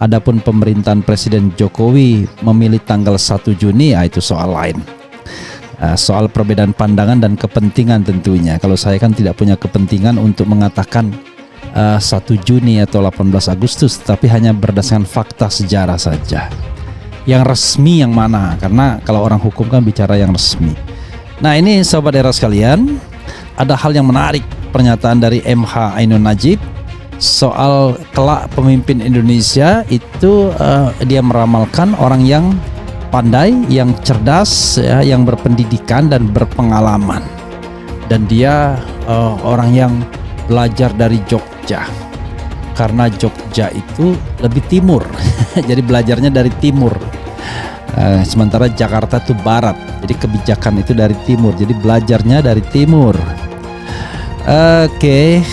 Adapun pemerintahan Presiden Jokowi memilih tanggal 1 Juni, ya itu soal lain. Soal perbedaan pandangan dan kepentingan tentunya. Kalau saya kan tidak punya kepentingan untuk mengatakan 1 Juni atau 18 Agustus, tapi hanya berdasarkan fakta sejarah saja. Yang resmi yang mana? Karena kalau orang hukum kan bicara yang resmi. Nah ini Sobat Era sekalian, ada hal yang menarik pernyataan dari MH Ainun Najib soal kelak pemimpin Indonesia itu. Dia meramalkan orang yang pandai, yang cerdas, ya, yang berpendidikan dan berpengalaman, dan dia orang yang belajar dari Jogja, karena Jogja itu lebih timur jadi belajarnya dari timur, sementara Jakarta itu barat, jadi kebijakan itu dari timur, jadi belajarnya dari timur. Oke.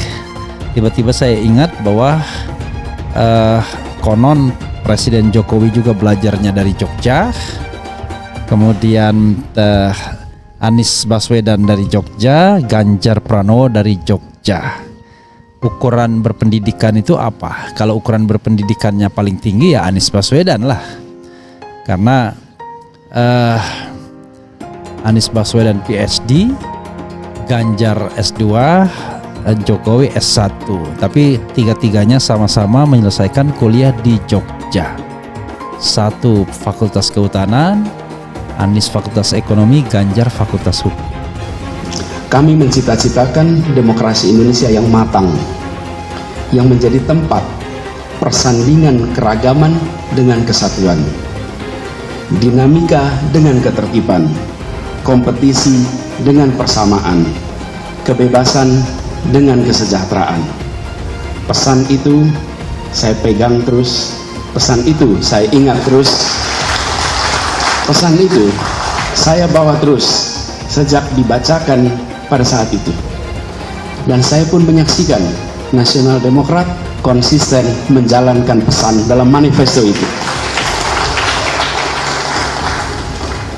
Tiba-tiba saya ingat bahwa konon Presiden Jokowi juga belajarnya dari Jogja, kemudian Anies Baswedan dari Jogja, Ganjar Pranowo dari Jogja. Ukuran berpendidikan itu apa? Kalau ukuran berpendidikannya paling tinggi ya Anies Baswedan lah, karena Anies Baswedan PhD, Ganjar S2, Jokowi S1, tapi tiga-tiganya sama-sama menyelesaikan kuliah di Jogja. Satu Fakultas Kehutanan, Anies Fakultas Ekonomi, Ganjar Fakultas Hukum. Kami mencita-citakan demokrasi Indonesia yang matang, yang menjadi tempat persandingan keragaman dengan kesatuan, dinamika dengan ketertiban, kompetisi dengan persamaan, kebebasan dengan kesejahteraan. Pesan itu saya pegang terus, pesan itu saya ingat terus, pesan itu saya bawa terus sejak dibacakan pada saat itu. Dan saya pun menyaksikan Nasional Demokrat konsisten menjalankan pesan dalam manifesto itu.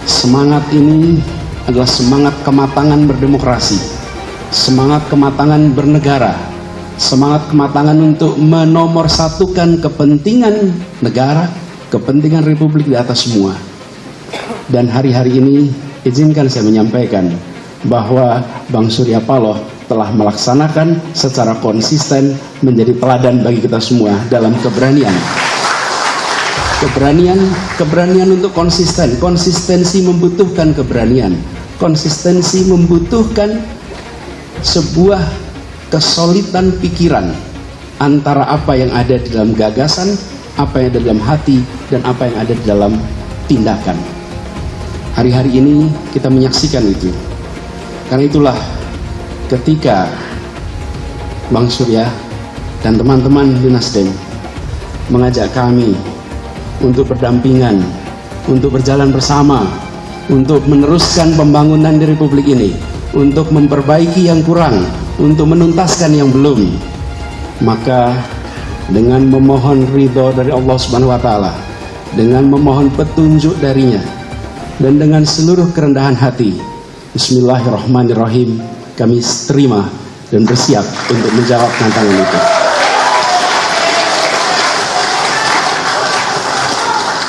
Semangat ini adalah semangat kematangan berdemokrasi, semangat kematangan bernegara, semangat kematangan untuk menomorsatukan kepentingan negara, kepentingan Republik di atas semua. Dan hari-hari ini izinkan saya menyampaikan bahwa Bang Surya Paloh telah melaksanakan secara konsisten menjadi teladan bagi kita semua dalam keberanian. Keberanian untuk konsisten. Konsistensi membutuhkan keberanian. Konsistensi membutuhkan sebuah kesolidan pikiran antara apa yang ada di dalam gagasan, apa yang ada di dalam hati, dan apa yang ada di dalam tindakan. Hari-hari ini kita menyaksikan itu. Karena itulah ketika Bang Surya dan teman-teman di Nasdem mengajak kami untuk berdampingan, untuk berjalan bersama, untuk meneruskan pembangunan di Republik ini, untuk memperbaiki yang kurang, untuk menuntaskan yang belum, maka dengan memohon ridho dari Allah Subhanahu wa Ta'ala, dengan memohon petunjuk darinya, dan dengan seluruh kerendahan hati, Bismillahirrahmanirrahim, kami terima dan bersiap untuk menjawab tantangan itu.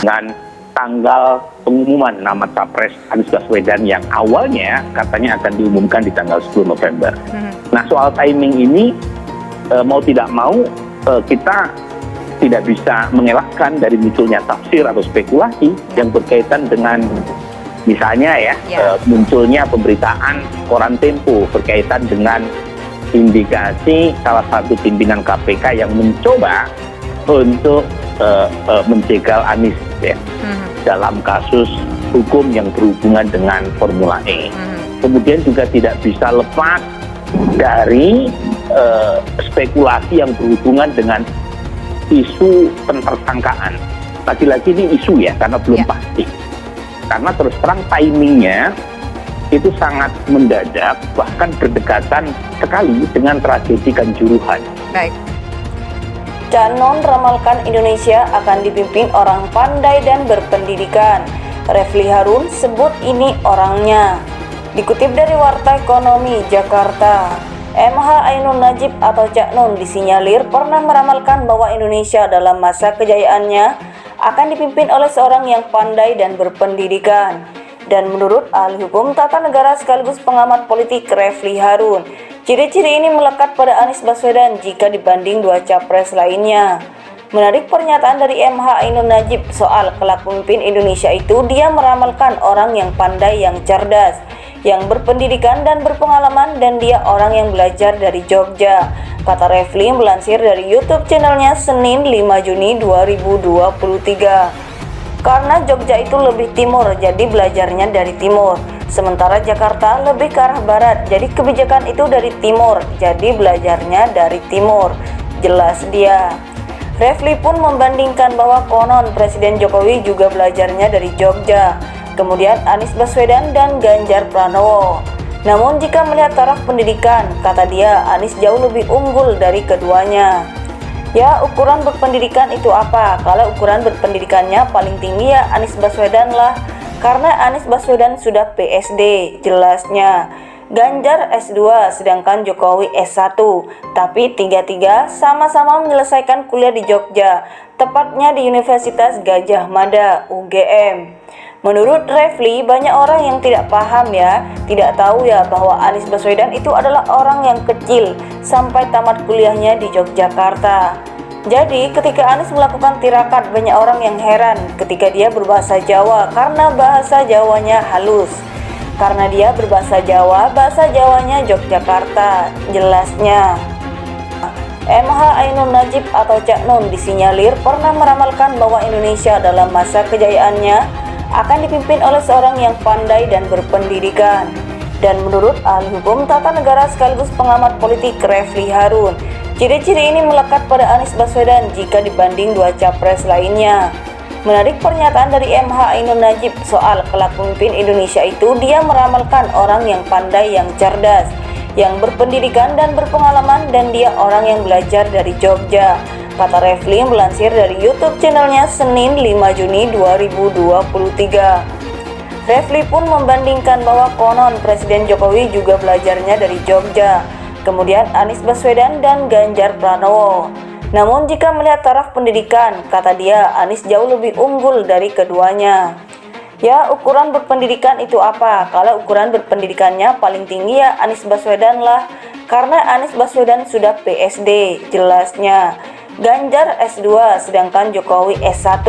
Dengan tanggal pengumuman nama Capres Anies Baswedan yang awalnya katanya akan diumumkan di tanggal 10 November. Nah soal timing ini mau tidak mau kita tidak bisa mengelakkan dari munculnya tafsir atau spekulasi yang berkaitan dengan misalnya munculnya pemberitaan koran Tempo berkaitan dengan indikasi salah satu pimpinan KPK yang mencoba untuk menjegal Anies dalam kasus hukum yang berhubungan dengan Formula E. Kemudian juga tidak bisa lepas dari spekulasi yang berhubungan dengan isu pentersangkaan. Lagi-lagi ini isu ya, karena belum pasti. Karena terus terang timingnya itu sangat mendadak, bahkan berdekatan sekali dengan tragedi Kanjuruhan. Baik. Canon ramalkan Indonesia akan dipimpin orang pandai dan berpendidikan. Refli Harun sebut ini orangnya. Dikutip dari Warta Ekonomi Jakarta, MH Ainun Najib atau Cak Nun disinyalir pernah meramalkan bahwa Indonesia dalam masa kejayaannya akan dipimpin oleh seorang yang pandai dan berpendidikan. Dan menurut ahli hukum tata negara sekaligus pengamat politik Refli Harun, ciri-ciri ini melekat pada Anies Baswedan jika dibanding dua capres lainnya. Menarik pernyataan dari MH Ainun Najib soal kelak pemimpin Indonesia itu, dia meramalkan orang yang pandai, yang cerdas, yang berpendidikan dan berpengalaman, dan dia orang yang belajar dari Jogja, kata Refli melansir dari YouTube channelnya Senin 5 Juni 2023. Karena Jogja itu lebih timur, jadi belajarnya dari timur. Sementara Jakarta lebih ke arah barat, jadi kebijakan itu dari timur, jadi belajarnya dari timur. Jelas dia. Refli pun membandingkan bahwa konon Presiden Jokowi juga belajarnya dari Jogja, kemudian Anies Baswedan dan Ganjar Pranowo. Namun jika melihat taraf pendidikan, kata dia, Anies jauh lebih unggul dari keduanya. Ya, ukuran berpendidikan itu apa? Kalau ukuran berpendidikannya paling tinggi ya Anies Baswedan lah, karena Anies Baswedan sudah PSD, jelasnya. Ganjar S2 sedangkan Jokowi S1, tapi tiga-tiga sama-sama menyelesaikan kuliah di Jogja, tepatnya di Universitas Gadjah Mada UGM. Menurut Refli, banyak orang yang tidak paham ya, tidak tahu ya bahwa Anies Baswedan itu adalah orang yang kecil sampai tamat kuliahnya di Yogyakarta. Jadi ketika Anies melakukan tirakat, banyak orang yang heran ketika dia berbahasa Jawa karena bahasa Jawanya halus. Karena dia berbahasa Jawa, bahasa Jawanya Yogyakarta, jelasnya. MH Ainun Najib atau Cak Nun disinyalir pernah meramalkan bahwa Indonesia dalam masa kejayaannya akan dipimpin oleh seorang yang pandai dan berpendidikan. Dan menurut ahli hukum tata negara sekaligus pengamat politik Refli Harun, ciri-ciri ini melekat pada Anies Baswedan jika dibanding dua capres lainnya. Menarik pernyataan dari MH Ainun Najib soal kelak pemimpin Indonesia itu, dia meramalkan orang yang pandai, yang cerdas, yang berpendidikan dan berpengalaman, dan dia orang yang belajar dari Jogja, kata Refli melansir dari YouTube channelnya Senin 5 Juni 2023. Refli pun membandingkan bahwa konon Presiden Jokowi juga belajarnya dari Jogja, kemudian Anies Baswedan dan Ganjar Pranowo. Namun jika melihat taraf pendidikan, kata dia, Anies jauh lebih unggul dari keduanya. Ya, ukuran berpendidikan itu apa? Kalau ukuran berpendidikannya paling tinggi ya Anies Baswedan lah, karena Anies Baswedan sudah PSD, jelasnya. Ganjar S2 sedangkan Jokowi S1,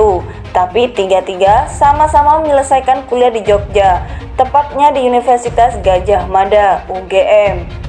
tapi tiga-tiga sama-sama menyelesaikan kuliah di Jogja, tepatnya di Universitas Gadjah Mada UGM.